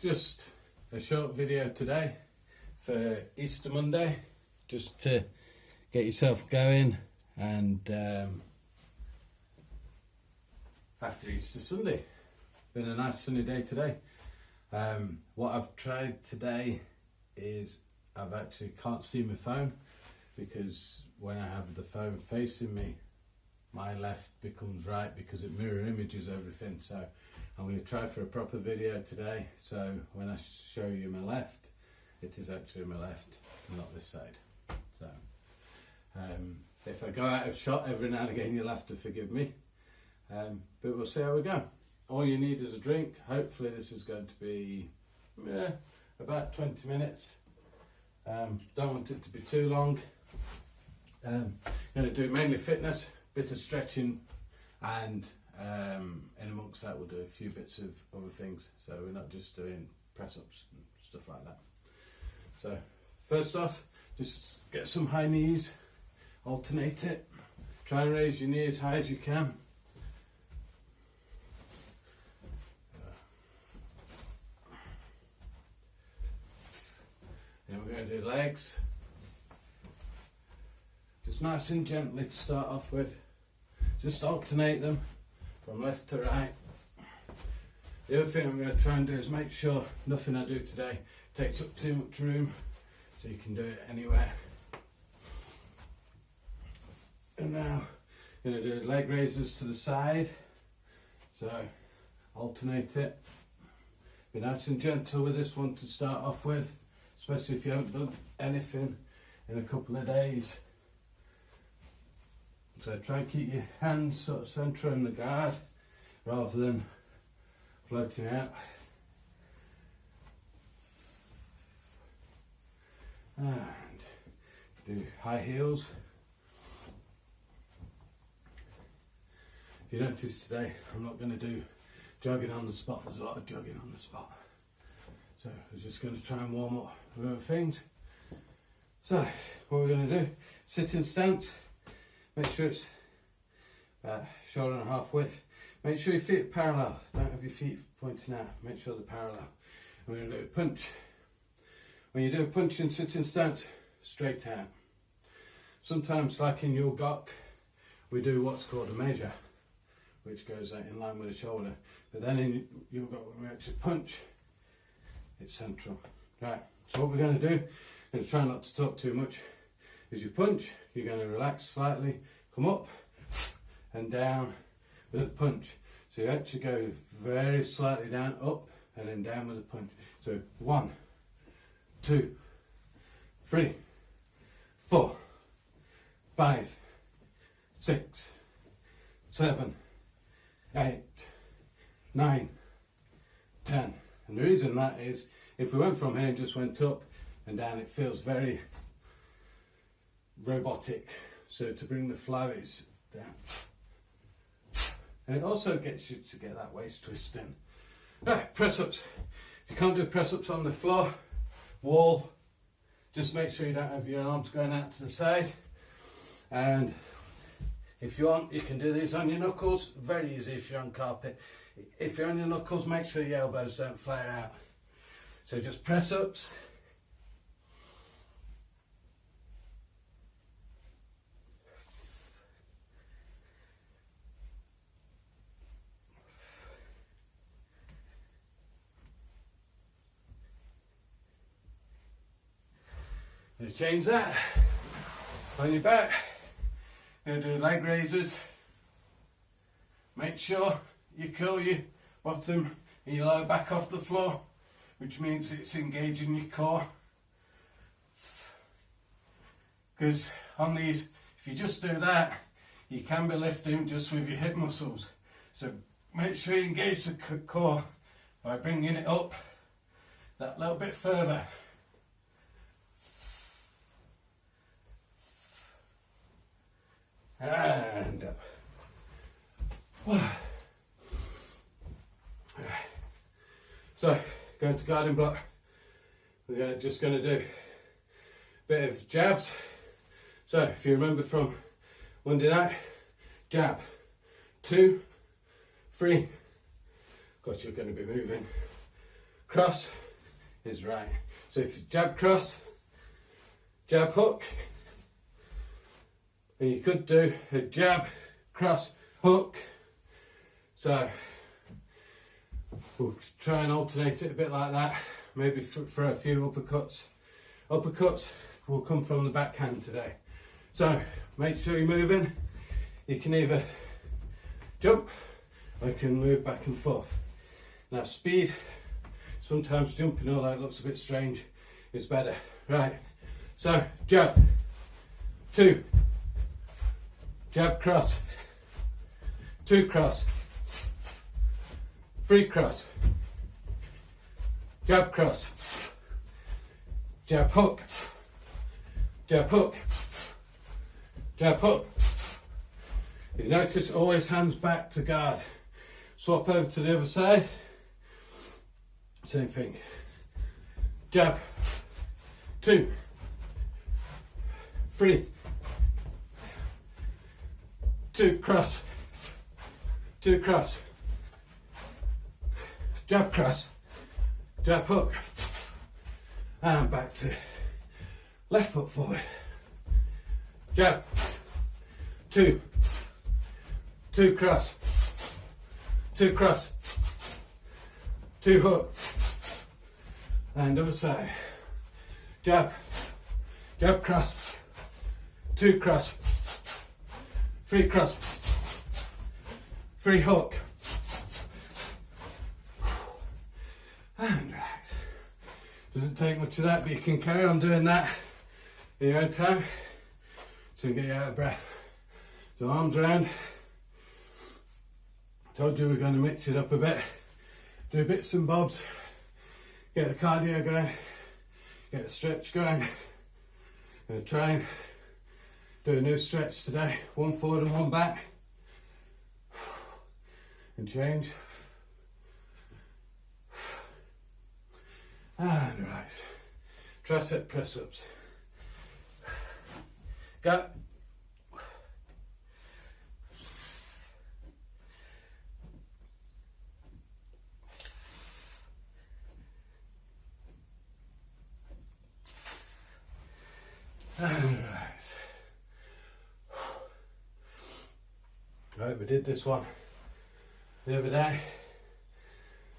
Just a short video today for Easter Monday, just to get yourself going, and after Easter Sunday. Been a nice sunny day today. What I've tried today is I've actually can't see my phone, because when I have the phone facing me, my left becomes right because it mirror images everything. So I'm going to try for a proper video today, so when I show you my left, it is actually my left, not this side. So if I go out of shot every now and again, you'll have to forgive me, but we'll see how we go. All you need is a drink. Hopefully this is going to be about 20 minutes. Don't want it to be too long. Going to do mainly fitness, bit of stretching, and in amongst that we'll do a few bits of other things, so we're not just doing press-ups and stuff like that. So first off, just get some high knees, alternate it, try and raise your knee as high as you can. Then we're going to do legs, just nice and gently to start off with. Just alternate them from left to right. The other thing I'm going to try and do is make sure nothing I do today takes up too much room, so you can do it anywhere. And now I'm going to do leg raises to the side, so alternate it. Be nice and gentle with this one to start off with, especially if you haven't done anything in a couple of days. So try and keep your hands sort of central in the guard rather than floating out. And do high heels. If you notice today, I'm not going to do jogging on the spot. There's a lot of jogging on the spot. So we're just going to try and warm up with other things. So what we're going to do, sitting stance. Make sure it's about shoulder and a half width. Make sure your feet are parallel. Don't have your feet pointing out. Make sure they're parallel. We're going to do a punch. When you do a punch in sitting stance, straight out. Sometimes, like in your gok, we do what's called a measure, which goes out in line with the shoulder. But then in your gok, when we actually punch, it's central. Right. So what we're going to do, I'm going to try not to talk too much. As you punch, you're going to relax slightly, come up and down with a punch. So you actually go very slightly down, up, and then down with a punch. So 1, 2, 3, 4, 5, 6, 7, 8, 9, 10. And the reason that is, if we went from here and just went up and down, it feels very robotic. So to bring the flow is down, and it also gets you to get that waist twist in. Right, press ups. If you can't do press ups on the floor, wall, just make sure you don't have your arms going out to the side. And if you want, you can do these on your knuckles. Very easy if you're on carpet. If you're on your knuckles, make sure your elbows don't flare out. So just press ups. Going to change that on your back. Going to do leg raises. Make sure you curl your bottom and your lower back off the floor, which means it's engaging your core. Because on these, if you just do that, you can be lifting just with your hip muscles. So make sure you engage the core by bringing it up that little bit further. And up. So, going to guarding block. We're just going to do a bit of jabs. So, if you remember from Monday night, jab, 2, 3. Of course, you're going to be moving. cross is right. So if you jab cross, jab hook, and you could do a jab, cross, hook. So we'll try and alternate it a bit like that, maybe for a few uppercuts. Uppercuts will come from the backhand today. So make sure you're moving. You can either jump or you can move back and forth. Now speed, sometimes jumping all that looks a bit strange, is better. Right, so jab, 2, jab cross, 2 cross, 3 cross, jab cross, jab hook, jab hook, jab hook. You notice always hands back to guard. Swap over to the other side, same thing. Jab, 2, 3, 2 cross, 2 cross, jab cross, jab hook, and back to left foot forward. Jab, 2, 2 cross, 2 cross, 2 hook, and other side. Jab, jab cross, 2 cross, 3 cross, 3 hook, and relax. Doesn't take much of that, but you can carry on doing that in your own time to get you out of breath. So arms round. Told you we're going to mix it up a bit, do bits and bobs, get the cardio going, get the stretch going. Going to try and do a new stretch today, 1 forward and 1 back, and change, and relax. Tricep press ups. Go. Right, we did this one the other day.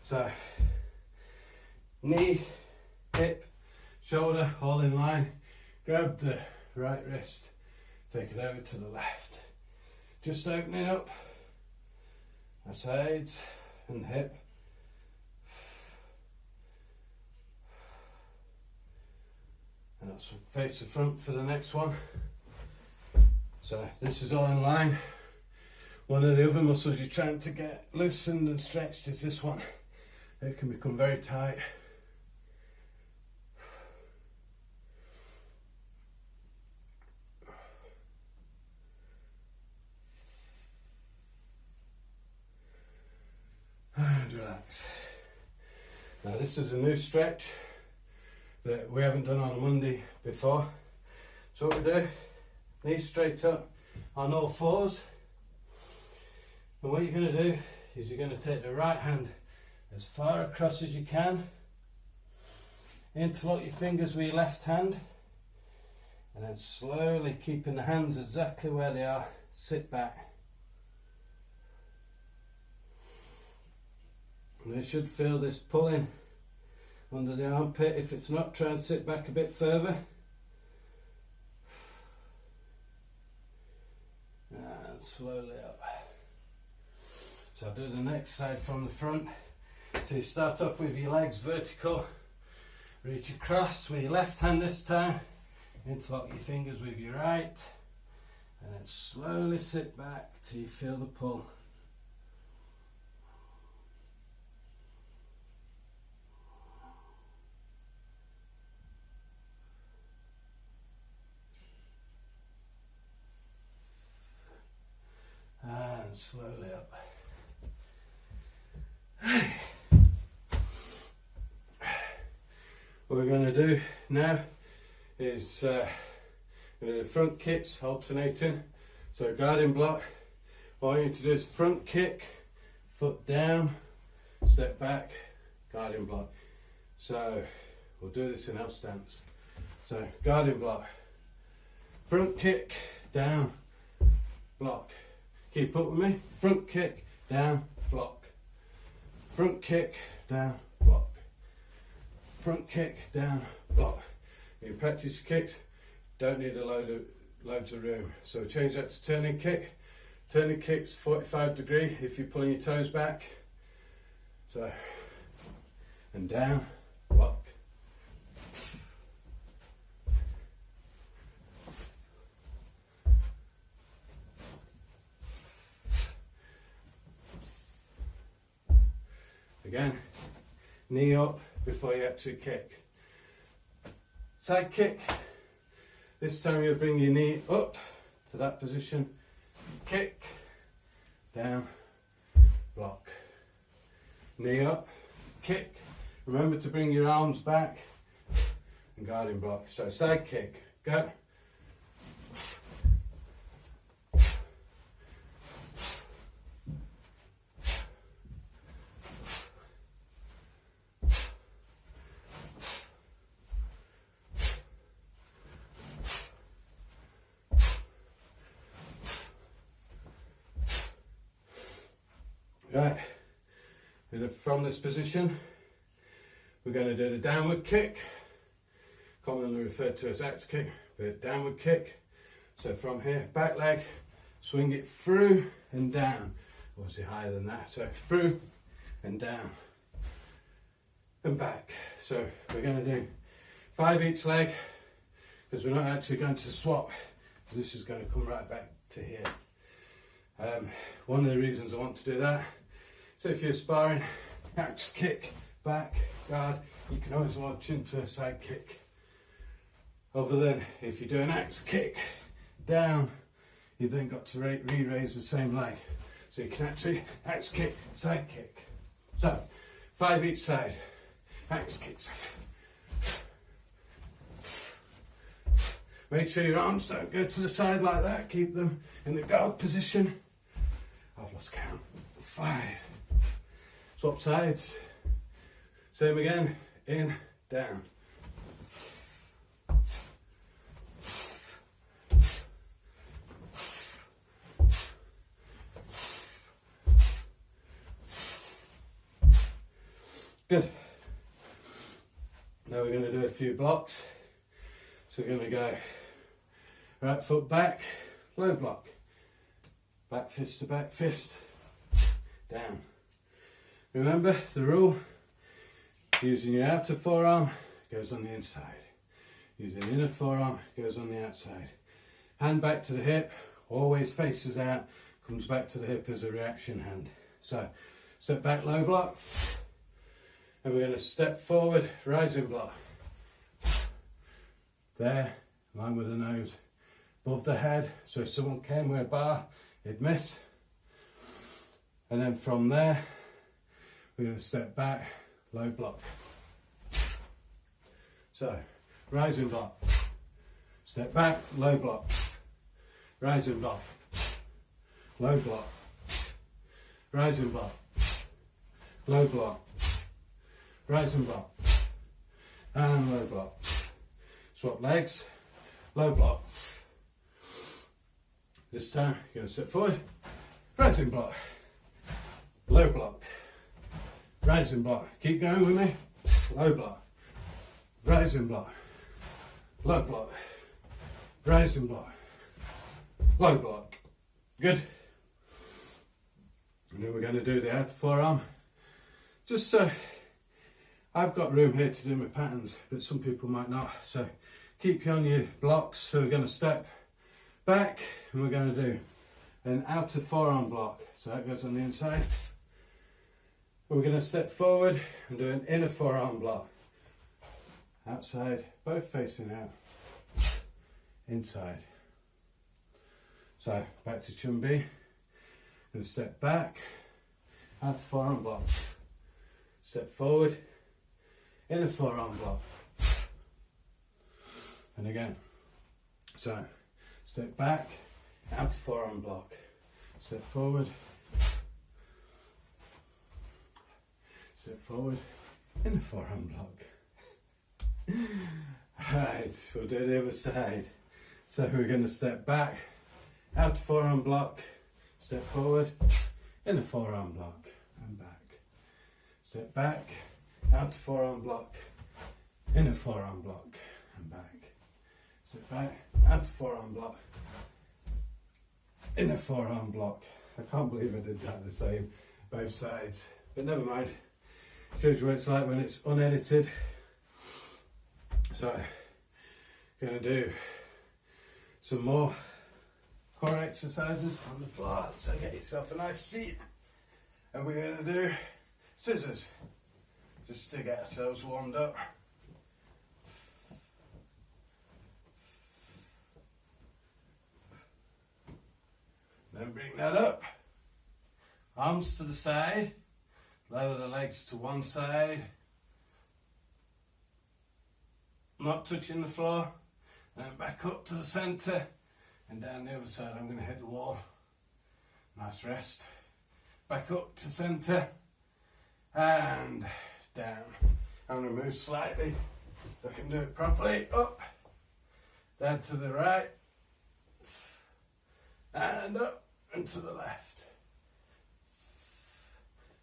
So knee, hip, shoulder all in line. Grab the right wrist, take it over to the left. Just opening up our sides and hip. And that's face the front for the next one. So this is all in line. One of the other muscles you're trying to get loosened and stretched is this one. It can become very tight. And relax. Now this is a new stretch that we haven't done on a Monday before. So what we do, knees straight up on all fours. And what you're going to do is you're going to take the right hand as far across as you can, interlock your fingers with your left hand, and then slowly keeping the hands exactly where they are, sit back. And you should feel this pulling under the armpit. If it's not, try and sit back a bit further. And slowly up. So I'll do the next side from the front. So you start off with your legs vertical, reach across with your left hand this time, interlock your fingers with your right, and then slowly sit back till you feel the pull. And slowly up. What we're going to do now is going to do front kicks alternating. So guarding block, all you need to do is front kick, foot down, step back, guarding block. So we'll do this in L stance. So guarding block, front kick, down, block. Keep up with me. Front kick, down, block. Front kick, down, block. Front kick, down, block. You practice kicks, don't need loads of room. So change that to turning kick. Turning kick's 45 degree if you're pulling your toes back. So, and down, block. Again, knee up before you actually kick. Side kick. This time you'll bring your knee up to that position. Kick, down, block. Knee up, kick. Remember to bring your arms back and guarding block. So side kick, go. Right, from this position, we're going to do the downward kick, commonly referred to as axe kick, but downward kick. So from here, back leg, swing it through and down, obviously higher than that, so through and down and back. So we're going to do 5 each leg, because we're not actually going to swap, this is going to come right back to here. One of the reasons I want to do that, so if you're sparring, axe kick, back, guard, you can always launch into a side kick. Other than if you do an axe kick down, you've then got to re-raise the same leg. So you can actually axe kick, side kick. So 5 each side, axe kicks. Make sure your arms don't go to the side like that, keep them in the guard position. I've lost count. 5. Swap sides. Same again. In, down. Good. Now we're going to do a few blocks. So we're going to go right foot back, low block. Back fist to back fist, down. Remember the rule, using your outer forearm goes on the inside. Using inner forearm goes on the outside. Hand back to the hip, always faces out, comes back to the hip as a reaction hand. So, step back, low block. And we're going to step forward, rising block. There, line with the nose, above the head. So if someone came with a bar, they'd miss. And then from there, we're going to step back, low block. So, rising block. Step back, low block. Rising block. Low block. Rising block. Low block. Rising block. And low block. Swap legs, low block. This time, you're going to step forward, rising block, low block, rising block. Keep going with me. Low block, rising block, low block, rising block, low block. Good. And then we're going to do the outer forearm. Just so I've got room here to do my patterns, but some people might not. So keep you on your blocks. So we're going to step back and we're going to do an outer forearm block. So that goes on the inside. We're going to step forward and do an inner forearm block. Outside, both facing out. Inside. So back to Chumbi. Going to step back, outer forearm block. Step forward, inner forearm block. And again. So step back, outer forearm block. Step forward. Step forward, inner forearm block. Right, we'll do the other side. So we're going to step back, out to forearm block, step forward, in a forearm block, and back. Step back, out to forearm block, in a forearm block, and back. Step back, out to forearm block, in a forearm block. I can't believe I did that the same, both sides. But never mind. Shows you what it's like when it's unedited. So, going to do some more core exercises on the floor. So get yourself a nice seat. And we're going to do scissors, just to get ourselves warmed up. Then bring that up. Arms to the side. Lower the legs to one side. Not touching the floor. And back up to the centre. And down the other side I'm going to hit the wall. Nice rest. Back up to centre. And down. I'm going to move slightly so I can do it properly. Up. Down to the right. And up and to the left.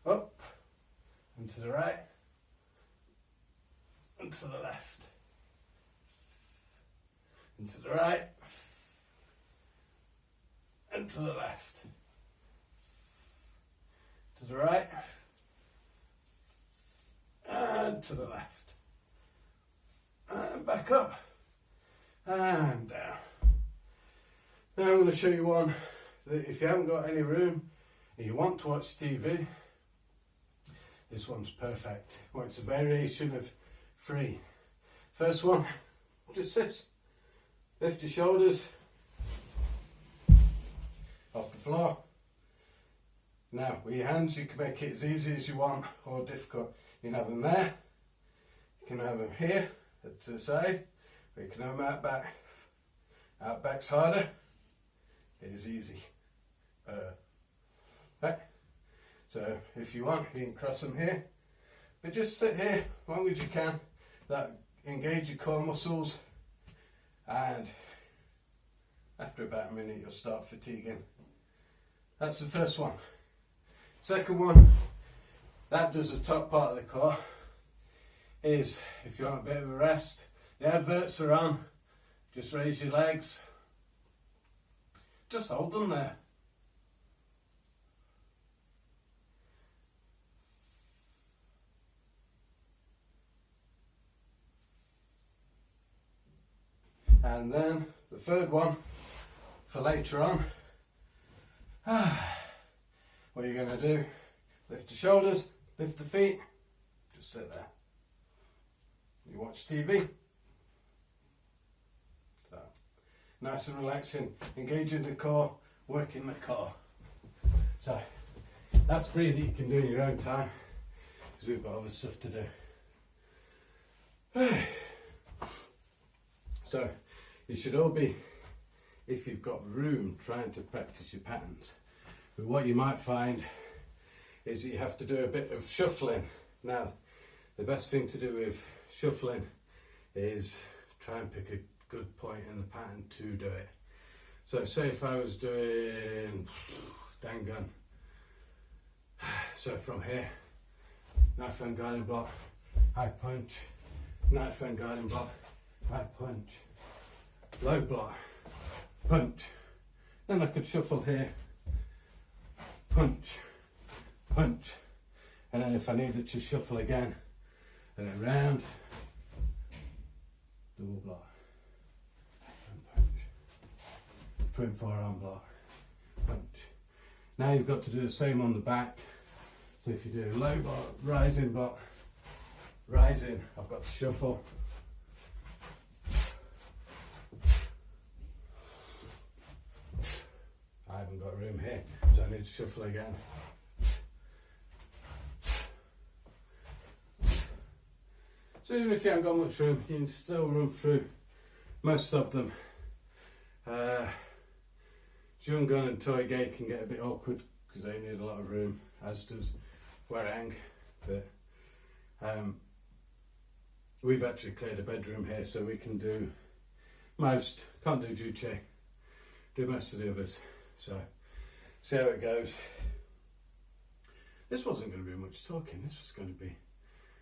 Up and to the right and to the left and to the right and to the left, to the right and to the left, and back up and down. Now I'm going to show you one that if you haven't got any room and you want to watch TV, this one's perfect. Well, it's a variation of 3. First one, just this. Lift your shoulders off the floor. Now, with your hands, you can make it as easy as you want or difficult. You can have them there. You can have them here, to the side. Or you can have them out back. Out back's harder. It is easy. Right? So if you want, you can cross them here. But just sit here as long as you can. That engage your core muscles. And after about a minute, you'll start fatiguing. That's the first one. Second one, that does the top part of the core, is if you want a bit of a rest, the adverts are on, just raise your legs. Just hold them there. And then the third one for later on. What you're going to do, lift the shoulders, lift the feet, just sit there. You watch TV. So, nice and relaxing, engaging the core, working the core. So that's 3 that you can do in your own time, because we've got other stuff to do. So you should all be, if you've got room, trying to practice your patterns. But what you might find is that you have to do a bit of shuffling. Now, the best thing to do with shuffling is try and pick a good point in the pattern to do it. So say if I was doing dangan, so from here, knife and guarding block, high punch, knife and guarding block, high punch, low block, punch. Then I could shuffle here, punch, punch, and then if I needed to shuffle again, and then round, double block, and punch, twin forearm block, punch. Now you've got to do the same on the back. So if you do low block, rising, I've got to shuffle. I haven't got room here, so I need to shuffle again. So even if you haven't got much room, you can still run through most of them. Jungun and Toige can get a bit awkward because they need a lot of room, as does Warang. But we've actually cleared a bedroom here so we can do most, can't do Juche, do most of the others. So, see how it goes. This wasn't going to be much talking, this was going to be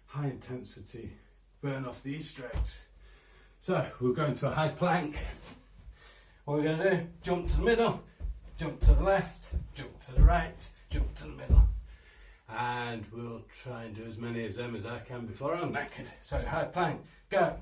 high intensity, burn off the Easter eggs. So, we'll go into a high plank. What we're going to do, jump to the middle, jump to the left, jump to the right, jump to the middle. And we'll try and do as many of them as I can before I'm knackered. So, high plank, go.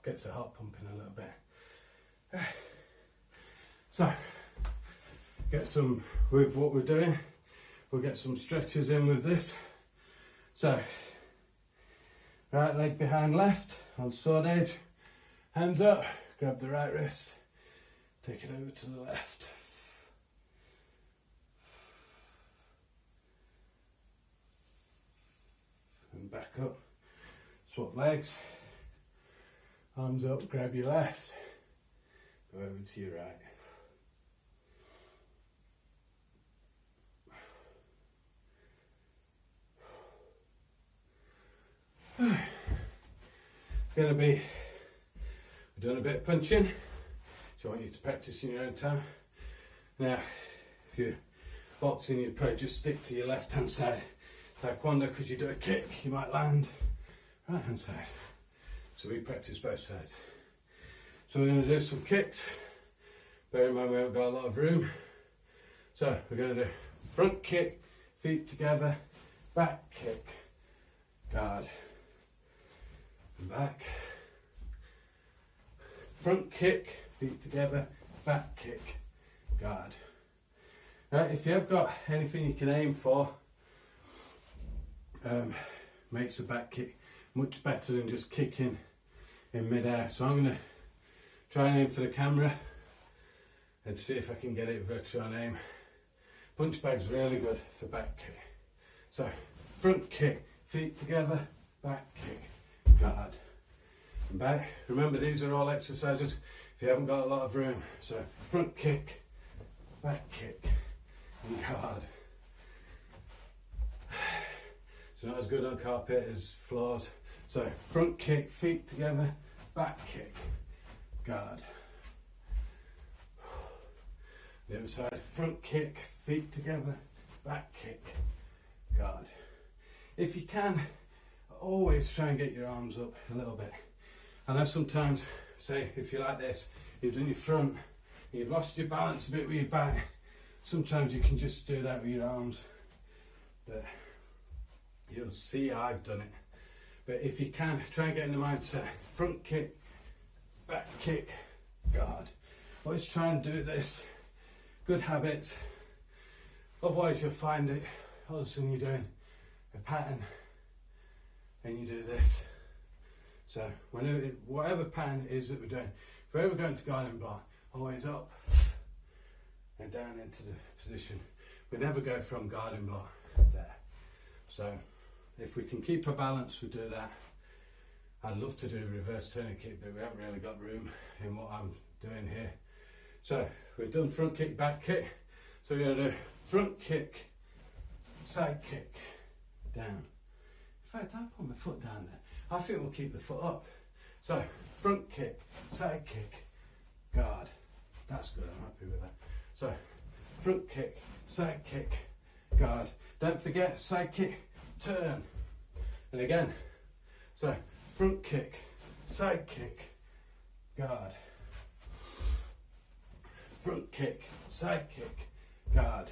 Gets the heart pumping a little bit. So, get some, with what we're doing, we'll get some stretches in with this. So, right leg behind left, on sword edge, hands up, grab the right wrist, take it over to the left. And back up, swap legs. Arms up, grab your left, go over to your right. We're doing a bit of punching, so I want you to practice in your own time. Now, if you're boxing, you'd probably just stick to your left hand side. Taekwondo, because you do a kick, you might land right hand side. So we practice both sides. So we're going to do some kicks. Bear in mind we haven't got a lot of room. So we're going to do front kick, feet together, back kick, guard, and back. Front kick, feet together, back kick, guard. Right, if you have got anything you can aim for, makes the back kick much better than just kicking in mid-air. So I'm going to try and aim for the camera and see if I can get it virtual on aim. Punch bag's really good for back kick. So front kick, feet together, back kick, guard, and back. Remember, these are all exercises if you haven't got a lot of room. So front kick, back kick, and guard. It's not as good on carpet as floors. So front kick, feet together, back kick, guard. The other side, front kick, feet together, back kick, guard. If you can, always try and get your arms up a little bit. I know sometimes, say if you're like this, you've done your front, you've lost your balance a bit with your back, sometimes you can just do that with your arms. But you'll see I've done it. But if you can, try and get in the mindset, front kick, back kick, guard. Always try and do this. Good habits. Otherwise you'll find it, all of a sudden you're doing a pattern and you do this. So whatever pattern it is that we're doing, if we're ever going to guarding block, always up and down into the position. We never go from guarding block there. So if we can keep our balance, we do that. I'd love to do a reverse turning kick, but we haven't really got room in what I'm doing here. So we've done front kick, back kick. So we're going to do front kick, side kick, down. In fact, I'll put my foot down there. I think we'll keep the foot up. So front kick, side kick, guard. That's good, I'm happy with that. So front kick, side kick, guard. Don't forget, side kick, turn. And again, so front kick, side kick, guard. Front kick, side kick, guard.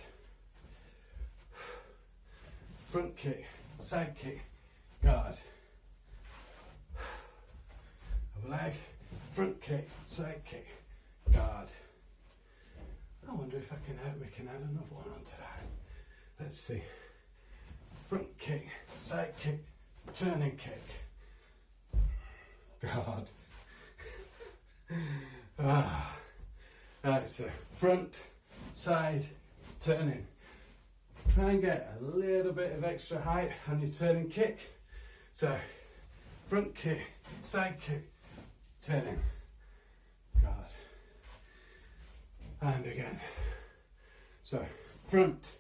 Front kick, side kick, guard. Leg, front kick, side kick, guard. I wonder if we can add another one onto that. Let's see. Front kick, side kick, turning kick, God. Right, so front, side, turning. Try and get a little bit of extra height on your turning kick. So front kick, side kick, turning. God. And again. So front,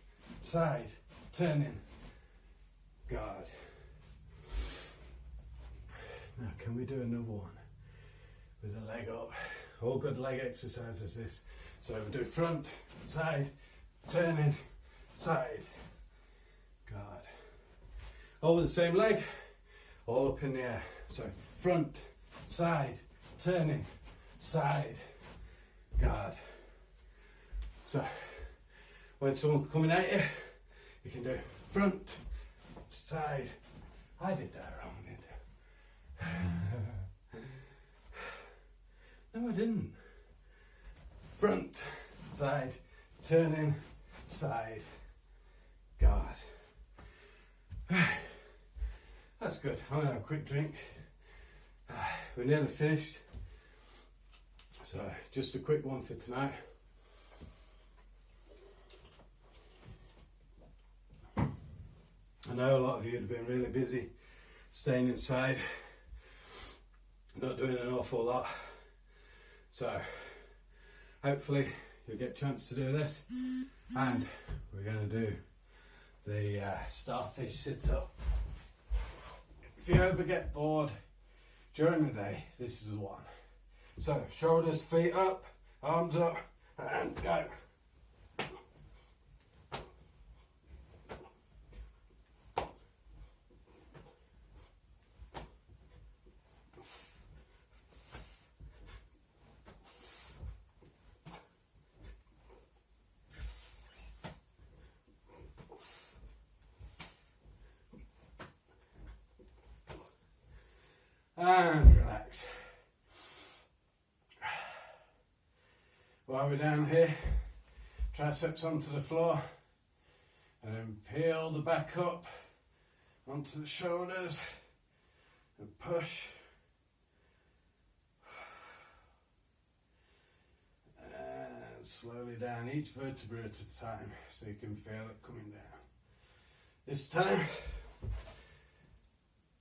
side, turning. God. Now can we do another one with a leg up? All good leg exercises this. So we do front, side, turning, side. God. All with the same leg, all up in the air. So front, side, turning, side. God. So when someone's coming at you, you can do front, side. I did that wrong, didn't I? No, I didn't. Front, side, turning, side. God. That's good. I'm going to have a quick drink. We're nearly finished. So, just a quick one for tonight. I know a lot of you have been really busy staying inside, not doing an awful lot. So, hopefully you'll get a chance to do this. And we're going to do the starfish sit-up. If you ever get bored during the day, this is the one. So, shoulders, feet up, arms up, and go. And relax. While we're down here, triceps onto the floor, and then peel the back up onto the shoulders and push. And slowly down each vertebra at a time so you can feel it coming down. This time,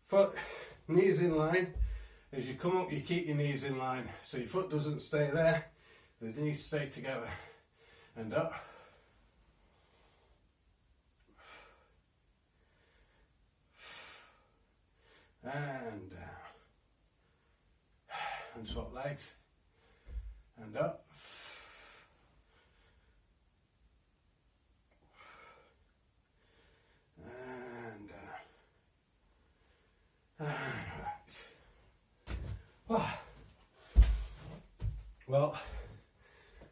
foot, knees in line. As you come up, you keep your knees in line so your foot doesn't stay there, the knees stay together. And up. And down. And swap legs. And up. And down. And relax. Oh. Well,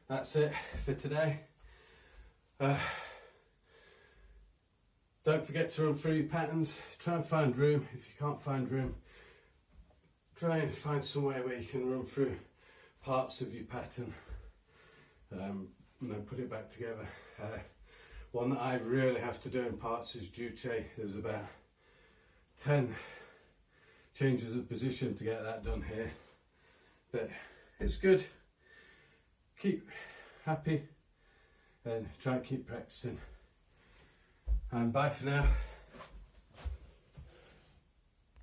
that's it for today. Don't forget to run through your patterns. Try and find room. If you can't find room, try and find somewhere where you can run through parts of your pattern and then put it back together. One that I really have to do in parts is Juche. There's about 10 changes of position to get that done here, but it's good. Keep happy and try and keep practicing. And bye for now.